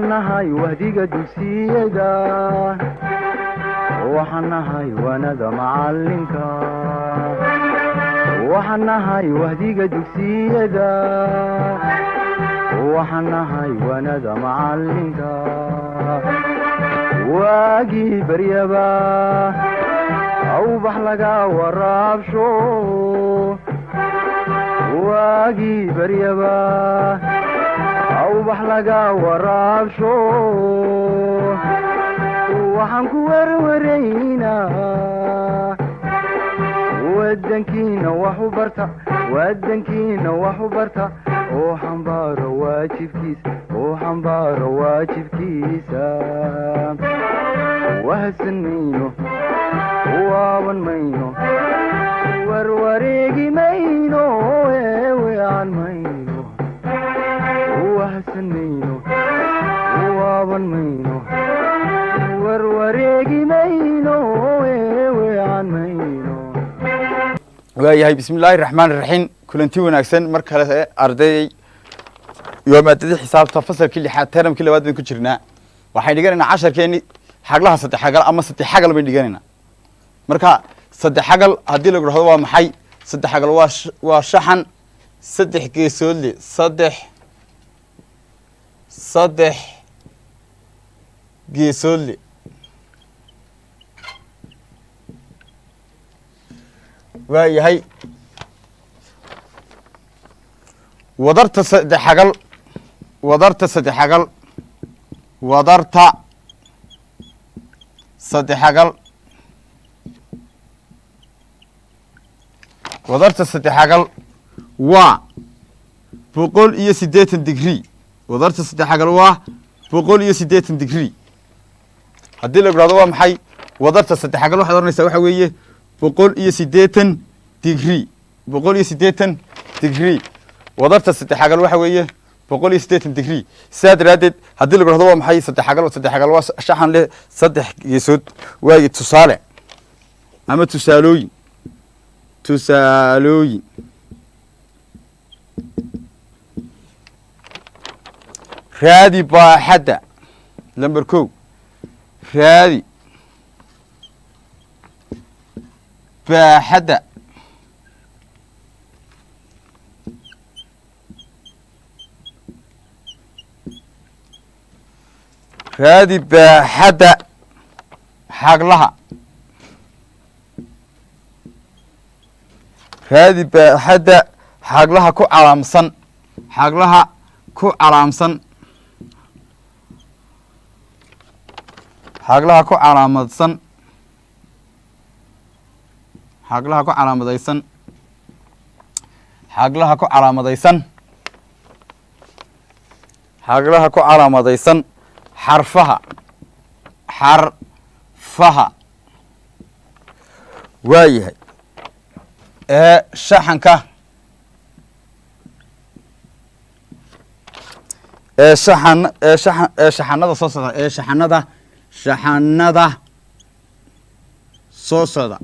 وحناهاي وهديك دوسيدا وحناهاي وانا معلمك وحناهاي وهديك دوسيدا وحناهاي وانا معلمك واجي بريبا او بحلقا ورابشو واجي بريبا او بحلقا ورابشو وحنكو ورورينا ودنكينا وحبرتا ودنكينا وحبرتا وحنبار واجب كيس وحنبار واجب كيسا وهسنينو وابن مينو وروريقي مينو ويعن مينو وهسنينو وابن مينو وروريقي مينو ويعن مينو waayahay bismillaahi raxmaani raxiim kulanti wanaagsan mar kale arday iyo maadada xisaabta fasalkii 6 termkii labaad baan ku jirnaa waxaan dhiganaynaa casharkeeni xaglaha saddex xagal ama saddex xagal baan dhiganaynaa marka saddex xagal hadii lagu raado waa maxay saddex xagal waa shaxan saddex geesood leh saddex geesood leh waayahay wadarta saddex xagal wadarta saddex xagal wadarta saddex xagal wadarta saddex xagal waa 180 degree wadarta saddex xagal waa 180 degree hadii la yiraahdo waa maxay wadarta saddex xagal waxaad oranaysaa waxa weeye 180 degree 180 degree wadarta saddex xagal waxa weeye 180 degree saadaradeed hadii la yiraahdo waa maxay saddex xagal waa shaxan leh saddex geesood waa tusaale ama tusaalooyin raadi baaxada number 2 raadi baaxada raadi baaxada xaglaha raadi baaxada xaglaha ku calaamsan xaglaha ku calaamsan xaglaha ku calaamadsan xaglaha ku calaamadaysan xaglaha ku calaamadaysan xaglaha ku calaamadaysan xarfaha waayahay shaxanka shaxanada soo socda shaxanada soo socda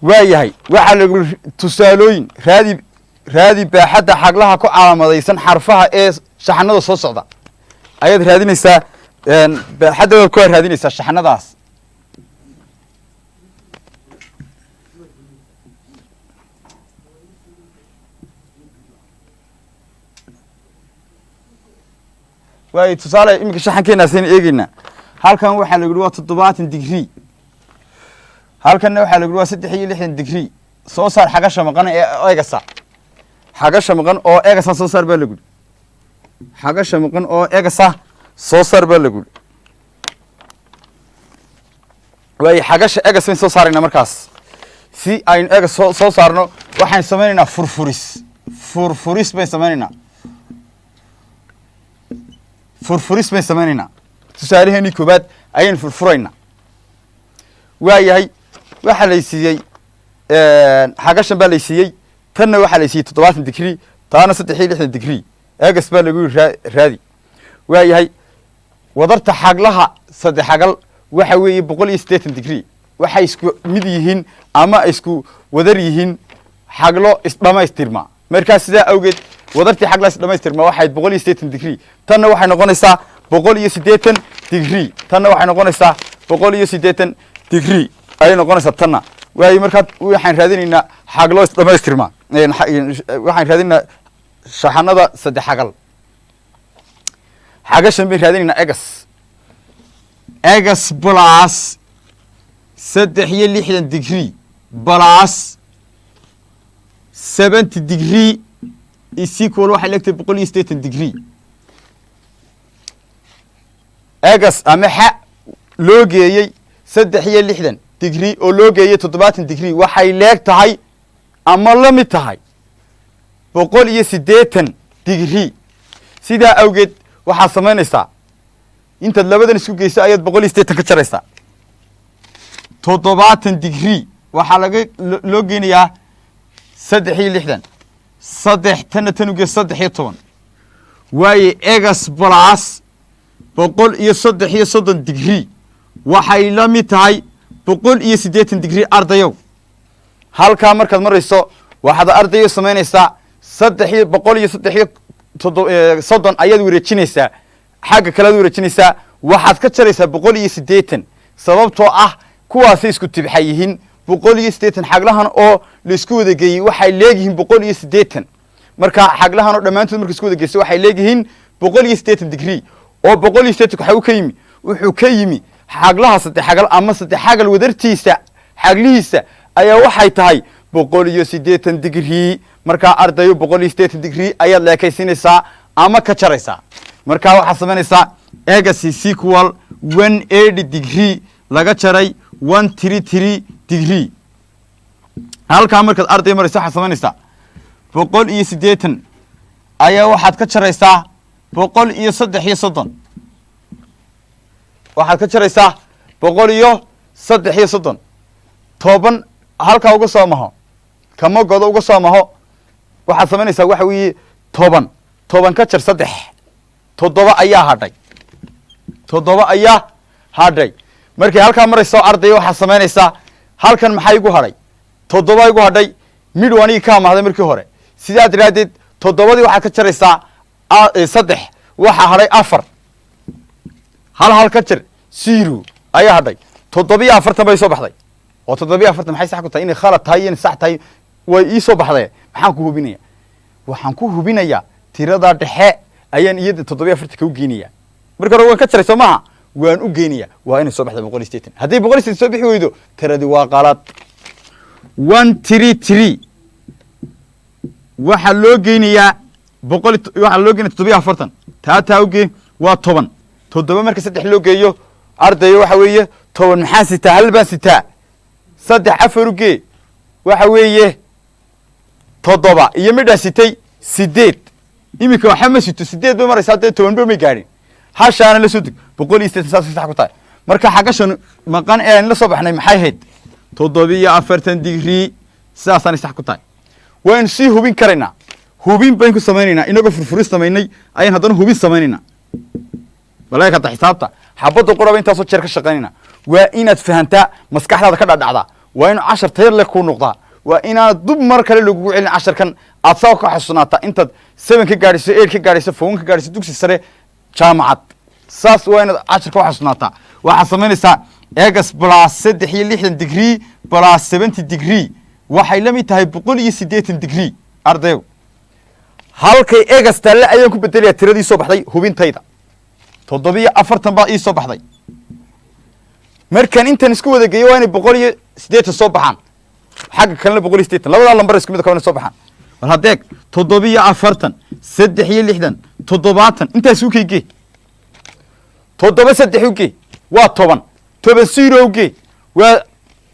waayahay waxa lagu tusaalooyin raadi baaxada xaglaha ku calaamadaysan xarfaha shaxanada soo socda ayaad raadinaysaa baaxadooda ku raadinaysaa shaxanadaas waay tusaale imika shaxankeena seen eegina halkan waxa lagu waa 70 degree halkan waxa lagu waa 360 degree soo saar xagasha maqan ee eegasa xagasha maqan oo eegasa soo saar baa lagu xagasha maqan oo eegasa soo saar baa lagu way xagasha eegasa soo saarina markaas si aynu eegas soo saarno waxaan sameeynaa furfuris bay sameeynaa furfuris bay sameeynaa tusaalaheeni koobaad ayaan furfurayna waayahay waxa la siiyay xagashan baa la siiyay tanna waxa la siiyay 70 degree taana 360 degree eegas baa lagu raadi waayahay wadarta xaglaha saddex xagal waxa weeye 180 degree waxay isku mid yihiin ama isku wadar yihiin xaglo isdhamaystirma markaa sidaa awgeed wadartii xag lays dhamaystirma waxay 180 degree tanna waxay noqonaysaa 180 degree tanna waxay noqonaysaa 180 degree ay noqonaysaa tanna way markaa waxaan raadinaynaa xag loo dhamaystirma waxaan raadinaynaa shaxanada saddex xagal xagashan bay raadinaynaa egas plus 63 degree plus 70 degree is equal waxay leegtahay 180 degree egas ama xa loo geeyey 63 degree oo loo geeyey 70 degree waxay leeg tahay ama la mid tahay 180 degree sidaa awgeed waxaad samaynaysaa intaad labadan isku geyso ayaad 180 ka jaraysaa 70 degree waxaa loo geynayaa 63 saddex tanna tan uge 13 waaye egas plus 130 degree waxay la mid tahay 180 degree ardayow halkaa markaad marayso waxaad ardayo samaynaysaa 330 ayaad wareejinaysaa xagga kale aad wareejinaysaa waxaad ka jaraysaa 180 sababtoo ah kuwaasay isku tibxa yihiin 180 xaglahan oo la isku wada geeyey waxay leeyihiin 180 marka xaglahan oo dhammaantood marka isku wada geyso waxay leeyihiin 180 degree oo 180 wuxuu ka yimi xaglaha saddex xagal ama saddex xagal wadartiisa xaglihiisa ayaa waxay tahay 180 degree marka ardayo 180 degree ayaad leekaysinaysaa ama ka jaraysaa marka waxaad samaynaysaa egas is equal 180 degree laga jaray 133 degree halkaa markaad arday maraysa waxaad samaynaysaa 180 ayaa waxaad ka jaraysaa 130 waxaad ka jaraysaa 130 toban halkaa uga soo maho kama godo uga soo maho waxaad samaynaysaa waxa weeye toban ka jar 3 7 ayaa hadhay markay halkaa marayso arday waxaad samaynaysaa halkan maxay igu hadhay 7 igu hadhay mid wani ka mahday markii hore sidaa diraadeed 7dii waxaad ka jaraysaa 3 waxa hadhay 4 hal ka jar 0 ayaa hadhay 7 bay soo baxday oo 7 maxay sax ku tahay inay khalad tahay in sax tahay way ii soo baxday maxaan ku hubinayaa waxaan ku hubinayaa tirada dhexe ayaan iyada 7 ka u geenayaa marka hore waan ka jaray Soomaa waan u geenayaa waa inay soo baxday 180 haddii 180 soo bixi weydo tiradii waa qalad 133 waxa loo geenayaa 7 taa u geen waa 10 7 marka 3 loo geeyo ardayo waxa weeye 10 maxaa sitaa hal baan sitaa 3 afar u gee waxa weeye 7 iyo midha sitay 8 imika waxa ma sito 8 bay maraysaa 10 bay gaarin hashaana la soo dig 180 sax ku tahay marka xagashan maqan ee la soo baxnay maxay ahayd 740 degree saasaan sax ku tahay waan si hubin karaynaa hubin baan ku sameeynaa inaga furfuris sameeynay ayaan haddana hubin sameeynaa walaay ka xisaabta xabada qoraba inta soo jeer ka shaqeynaa waa inaad fahantaa maskaxdaada ka dhacda waa in 10 tayar leh ku noqdaa waa inaad dub mar kale lagu celin 10 kan aad soo ka xasuunaata intaad 7 ka gaariso 8 ka gaariso 4 ka gaariso dugsi sare jaamacad saas waa inaad 10 ka xasuunaata waxa sameynaysaa egas plus 63 degree plus 70 degree waxay la mid tahay 180 degree ardayo halkay egas talle ayaan ku bedelayaa tiradii soo baxday hubintayda 740 baa ii soo baxday markan intan isku wada geeyo waa inay 180 soo baxaan xagga kalena 180 labada lambar isku mid ka soo baxaan wal hadeeg 740 63 70 intaas u keegay 7 u geey waa 10 0 u geey waa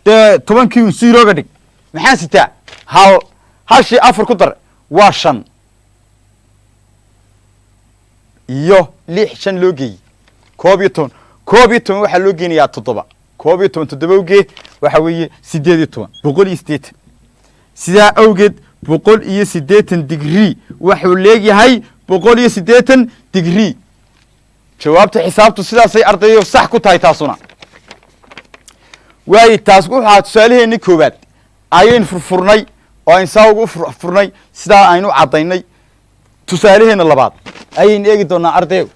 10 kii 0 ga dhig maxaa sitaa hal shay 4 ku dar waa 5 iyo 6 loo geey 11 waxa loo geenayaa 7 7 u geey waxa weeye 18 180 sidaa awgeed 180 degree wuxuu leeyahay 180 degree jawaabta xisaabtu sidaasay ardayo sax ku tahay taasuna way taas waxaa tusaalaheena koobaad ayeen furfurnay oo aynu saa ugu furnay sidaa aynu caddaynay tusaalaheena labaad ayaynu eegi doonaa ardayo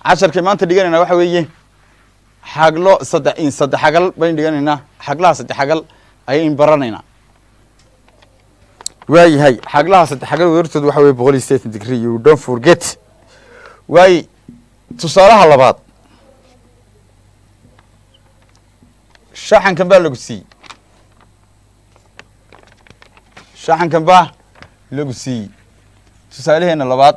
casharkay maanta dhiganayna waxa weeye xaglo saddex xagal baynu dhiganaynaa xaglaha saddex xagal ayaynu baranaynaa waayahay xaglaha saddex xagal wadartoodu waxa weye 180 degree you don't forget waay tusaalaha labaad shaxankan baa lagu siiyey shaxankan baa lagu siiyey tusaalaheena labaad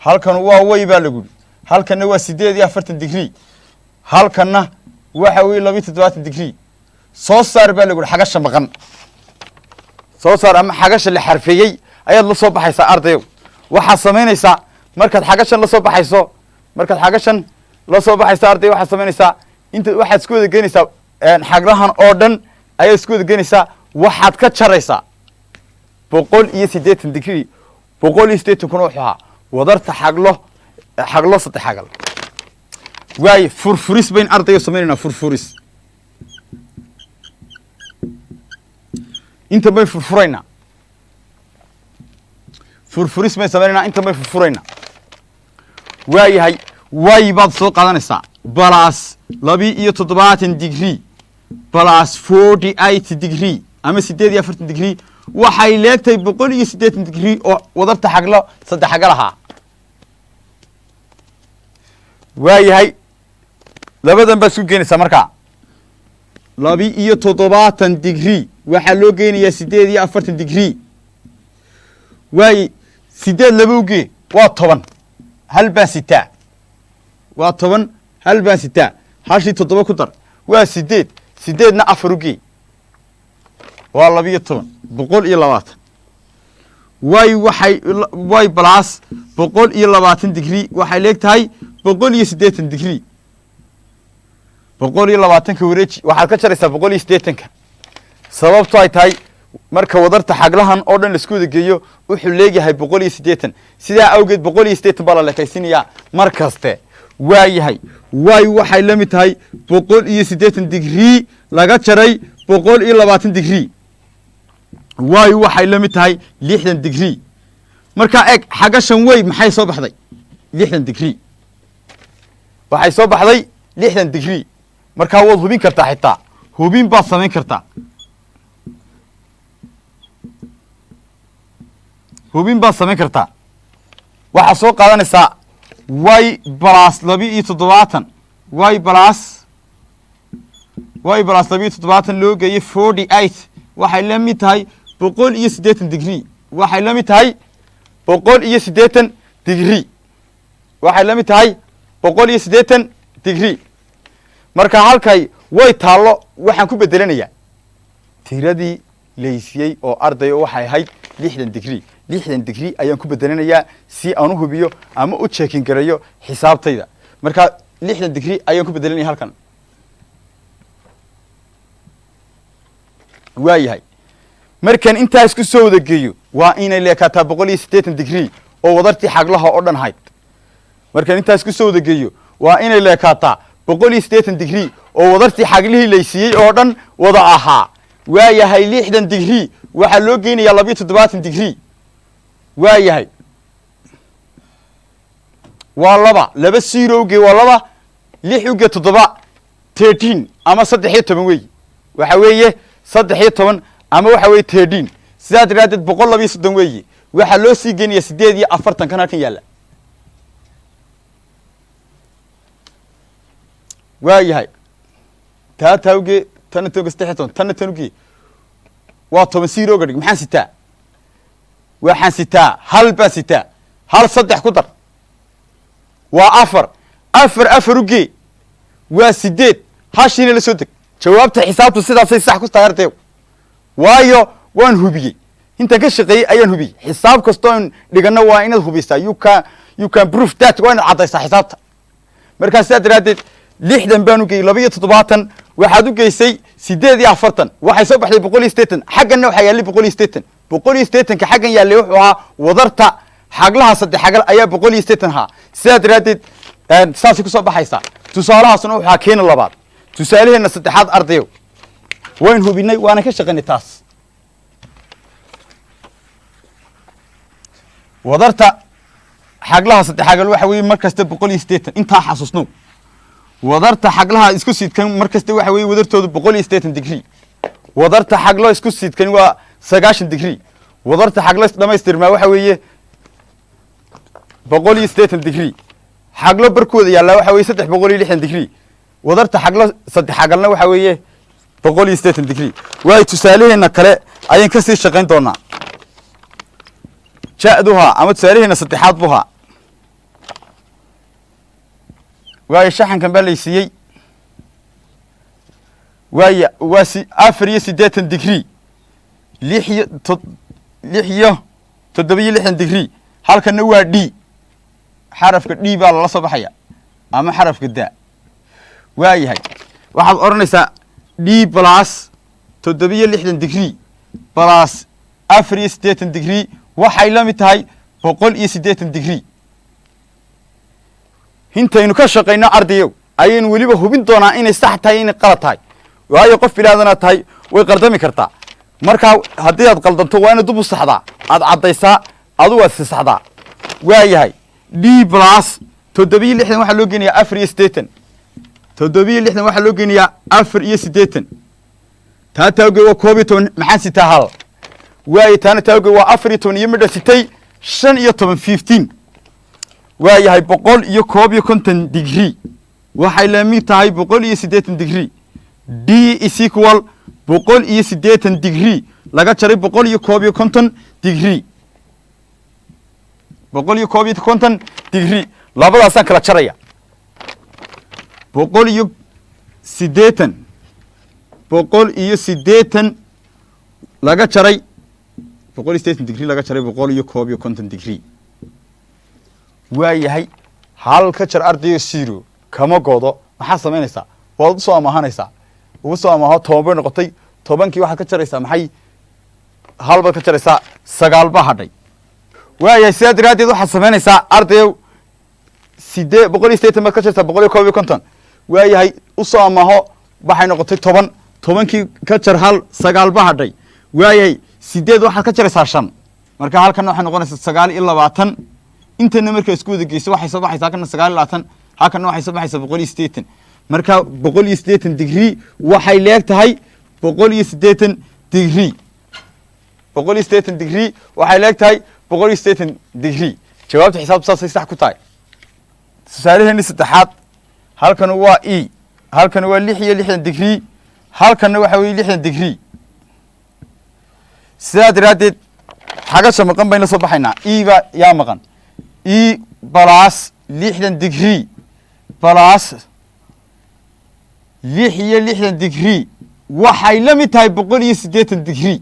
halkan waa way baa lagu yidhi halkanna waa 840 degree halkanna waxa weye 270 degree soo saar baa lagu yidhi xagasha maqan soo saar ama xagasha la xarfeeyey ayaad la soo baxaysaa ardayo waxaad samaynaysaa markaad xagashan la soo baxayso ardayo waxaad samaynaysaa inta waxaad isku wada geenaysaa xaglahan oo dhan ayaad isku wada geenaysaa waxaad ka jaraysaa 180 degree 180 kuna wuxuu ahaa wadarta xaglo saddex xagal waaye furfuris bayn ardayo samaynayna furfuris inta bay furfuraynaa furfuris bay samaynayna inta bay furfuraynaa waayahay way baad soo qaadanaysaa balas 270 degree balas 48 degree ama 840 degree waxay leegtahay 180 degree oo wadarta xaglo saddex xagal ahaa waayahay labadan baad isku geenaysaa markaa 270 degree waxaa loo geenayaa 840 degree waaye 8 laba ugee waa 10 hal baan sitaa waa 10 hal baan sitaa hashii 7 ku dar waa 8 8na 4 ugee waa 12 120 way balas 120 degree waxay leegtahay 180 degree 120 ka wareeji waxaad ka jaraysaa 180 ka sababtu ay tahay marka wadarta xaglahan oo dhan la isku wada geeyo wuxuu leeyahay 180 sidaa awgeed 180 baa la leekaysiinayaa mar kaste waayahay waxay la mid tahay 180 degree laga jaray 120 degree waxay la mid tahay 60 degree markaa eeg xagashan way maxay soo baxday 60 degree waxay soo baxday 60 degree markaa waad hubin kartaa xitaa hubin baad samayn kartaa waxaad soo qaadanaysaa y balas 270 y balas 270 loo geeyey 48 waxay la mid tahay 180 degree waxay la mid tahay 180 degree waxay la mid tahay 180 degree marka halkay way taallo waxaan ku bedelanayaa tiradii laysiyey oo arday waxay ahayd 60 degree 60 degree ayaan ku bedelanayaa si aan u hubiyo ama u checking gareeyo xisaabtayda marka 60 degree ayaan ku bedelanaya halkan waayahay markan intaas ku soo wada geeyo waa inay leekaataa 180 degree oo wadartii xaglaha oo dhan hayd markan intaas ku soo wada geeyo waa inay leekaataa 180 degree oo wadartii xaglihii laysiyey oo dhan wada ahaa waayahay 60 degree waxaa loo geynayaa 270 degree waayahay waa laba sirowge waa 6 uge 7 13 ama 13 wey waxa weeye 13 ama waxa weeye 13 sidaa daraadeed 130 weeye waxaa loo sii geynayaa 48 kan halkan yaalla waayahay taawge tan tooga 16 tan tanuge waa 10 sirowga dhig maxaan sitaa waxaan sitaa hal baan sitaa hal 3 ku dar waa 4 uge waa 8 hashiina la soo deg jawaabta xisaabtu sidaasay sax ku tahay waayo waan hubiyey inta ka shaqeeyay ayaan hubiyey xisaab kasto aan dhigano waa inaad hubisaa you can prove that waa inaad cadaysaa xisaabta markaa sidaa daraadeed 60 baan u geeyey 270 waxaad u geysay 48 waxay soo baxday 180 xaggana waxa yaallay 180 ka xaggan yaallay wuxuu ahaa wadarta xaglaha saddex xagal ayaa 180 ahaa sidaa daraadeed saasay kusoo baxaysaa tusaalahaasna waxaa keena labaad tusaalaheena saddexaad ardayo wayn hubinay waana ka shaqaynay taas wadarta xaglaha saddex xagal waxa weeye mar kasta 180 intaa xasuusno wadarta xaglaha isku sidkan mar kasta waxa weeye wadartoodu 180 degree wadarta xaglo isku sidkan waa 90 degree wadarta xaglo dhamaystirmaa waxa weeye 180 degree xaglo barkooda yaala waxa weeye 360 degree wadarta xaglo saddex xagalna waxa weeye 180 degree way tusaalaheena kale ayaan ka sii shaqayn doonaa jaaduha ama tusaalaheena saddexaad buha way shaxankan baa leysiyay way waasi 480 degree 6 degree halkana waa d xarafka d baa la soo baxaya ama xarafka da waayahay waxaad oranaysaa d plus 60 degree plus 480 degree waxay la mid tahay 180 degree intaynu ka shaqeyno ardayow ayaynu weliba hubin doonaa inay sax tahay inay qalad tahay waayo qof bilaadana tahay way qaldami kartaa marka haddii aad qaldanto waa inaad dub u saxdaa aad caddaysaa adu waad si saxdaa waayahay d plus 60 waxaa loo geenayaa 480 60 waxaa loo geenayaa 480 taa taawge waa 12 maxaan sitaa hal waayo taana taawge waa 14 iyo midha sitay 15 15 waayahay 150 degree waxay la mid tahay 180 degree d is equal 180 degree laga jaray 150 degree 150 degree labadaasaan kala jaraya 180 laga jaray 180 degree laga jaray 150 degree waayahay hal ka jar ardayo zero kama godo maxaa samaynaysaa waad soo amahanaysaa ugu soo amaho 10 bay noqotay 10kii waxaad ka jaraysaa maxay hal baad ka jaraysaa 9 ba hadhay waayahay sidaa daraadeed waxaad samaynaysaa ardayo 180 baad ka jaraysaa 150 waayahay u soo amaho waxay noqotay 10 10kii ka jar hal 9 ba hadhay waayahay 8 waxaad ka jaraysaa 5 marka halkan waxay noqonaysaa 9 intana marka isku wada geyso waxay soo baxaysaa kana 9 halkan waxay soo baxaysaa 180 marka 180 degree waxay leegtahay 180 degree 180 degree waxay leegtahay 180 degree jawaabta xisaabta saasay sax ku tahay tusaalaheena saddexaad halkan waa e halkan waa 6 degree halkan waxa weeye 60 degree sidaa daraadeed xagasha maqan bayna soo baxaynaa e ba yaa maqan e plus 60 degree plus 60 degree waxay la mid tahay 180 degree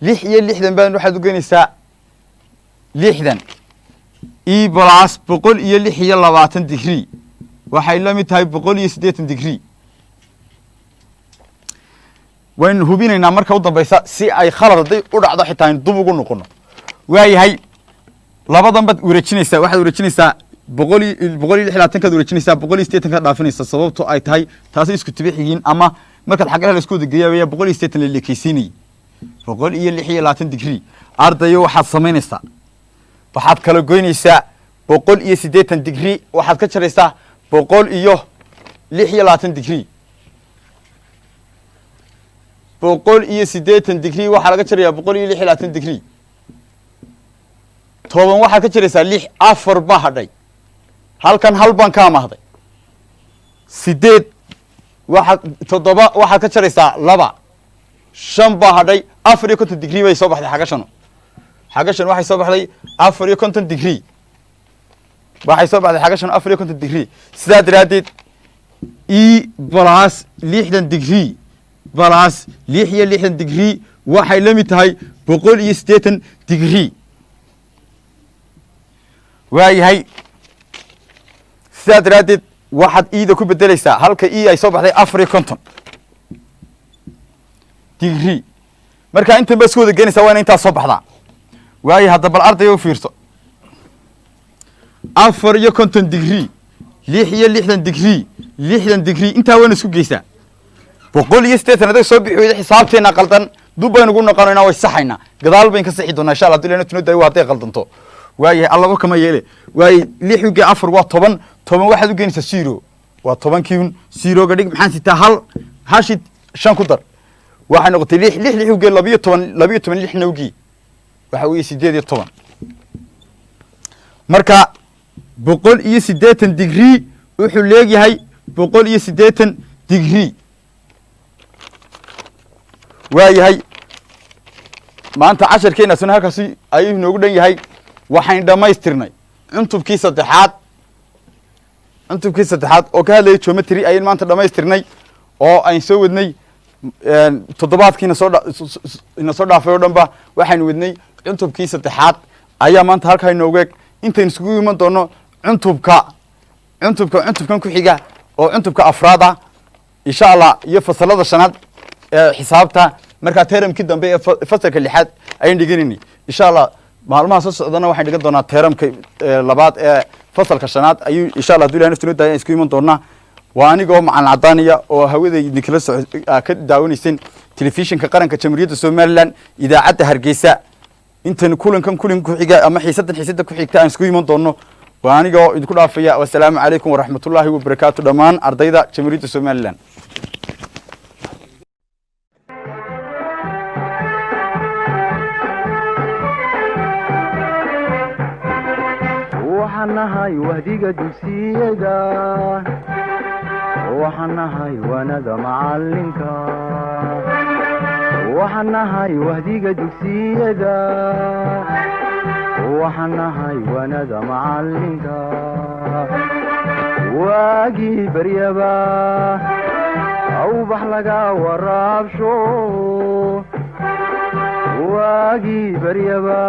60 baan waxaad u geynaysaa 60 e plus 120 degree waxay la mid tahay 180 degree waynu hubinaynaa marka u dambaysa si ay khalad haday u dhacdo xitaa in dub ugu noqono waayahay labadan bad wareejinaysaa waxaad wareejinaysaa 160 kaad wareejinaysaa 180 ka dhaafinaysa sababtoo ay tahay taasi isku tibixiin ama markaad xagga la isku wadageeyaa 180 la leekaysiinay 160 degree ardayo waxaad samaynaysaa waxaad kala goynaysaa 180 degree waxaad ka jaraysaa 160 degree 180 degree waxa laga jarayaa 160 degree toban waxaad ka jaraysaa 6 4 ba hadhay halkan hal baan ka amahday 8 waxaad 7 waxaad ka jaraysaa 2 5 ba hadhay 4 degree bay soo baxday xagashan waxay soo baxday 4 degree waxay soo baxday xagashan 4 degree sidaa daraadeed e plus 60 degree plus 60 degree waxay la mid tahay 180 degree waayahay sidaa daraadeed waxaad iida ku bedelaysaa halka e ay soo baxday 4 degree marka intan ba isku wada geenaysaa waa inay intaas soo baxdaa waayahay hadda bal ardayo u fiirso afar iyo konton degree 6 degree 60 degree intaa waan isku geysaa 180 haday soo bixi weyda xisaabteena qaldan dub baynu ugu noqonaynaa way saxaynaa gadaal bayn ka saxi doonaa insha Allah dileena tino day waday qaldanto waayahay allaba kama yeele waay 6 uga 4 waa 10 10 waxaad u geynaysaa 0 waa 10 kiin 0 ga dhig maxaan sitaa hal hashid 5 ku dar waxay noqotay 6 uga 12 6 nawgi waxa weeye 18 marka 180 degree wuxuu leeyahay 180 degree waayahay maanta casharkeena suna halkaasi ayuu noogu dhan yahay waxaan dhamaystirnay cutubkii saddexaad oo ka hadlayay geometry ayaan maanta dhamaystirnay oo aan soo wadnay toddobaadkiina soo dhaafay oo dhanba waxaan wadnay cutubkii saddexaad ayaa maanta halkaa inoogu eg intaan isugu iman doono cutubkan ku xiga oo cutubka afraad ah insha Allah iyo fasalada shanaad ee xisaabta marka teeramkii dambe ee fasalka lixaad ayaan dhiganayni insha Allah maalmaha soo socdana waxaan dhigan doonaa teeramka labaad ee fasalka shanaad ayuu insha Allah duulaan naftu daayay isku iman doonaa waa anigoo macalin cadaaniya oo hawadayda kala ka daawanaysan telefishinka qaranka jamhuuriyadda Soomaaliland idaacadda Hargeysa intan kulankan ku xiga ama xiisada ku xigta aan isku iman doono waa anigoo idinku dhaafaya wassalaamu calaykum waraxmatullaahi wabarakaatu dhamaan ardayda jamhuuriyadda Soomaaliland waxanahay wahdiga dugsiyada waxanahay wanada macalinka waxanahay wahdiga dugsiyada waxanahay wanada macalinka waagii baryaba awbax laga waraabsho waagii baryaba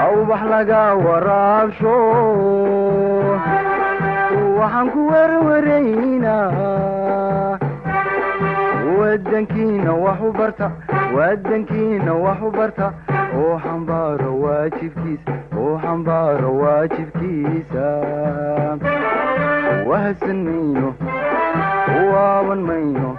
awbax laga waraabsho waxaan ku warwaraynaa wadankiina wax u barta oo xambaaro waajibkiisa wahsan mayno waaban mayno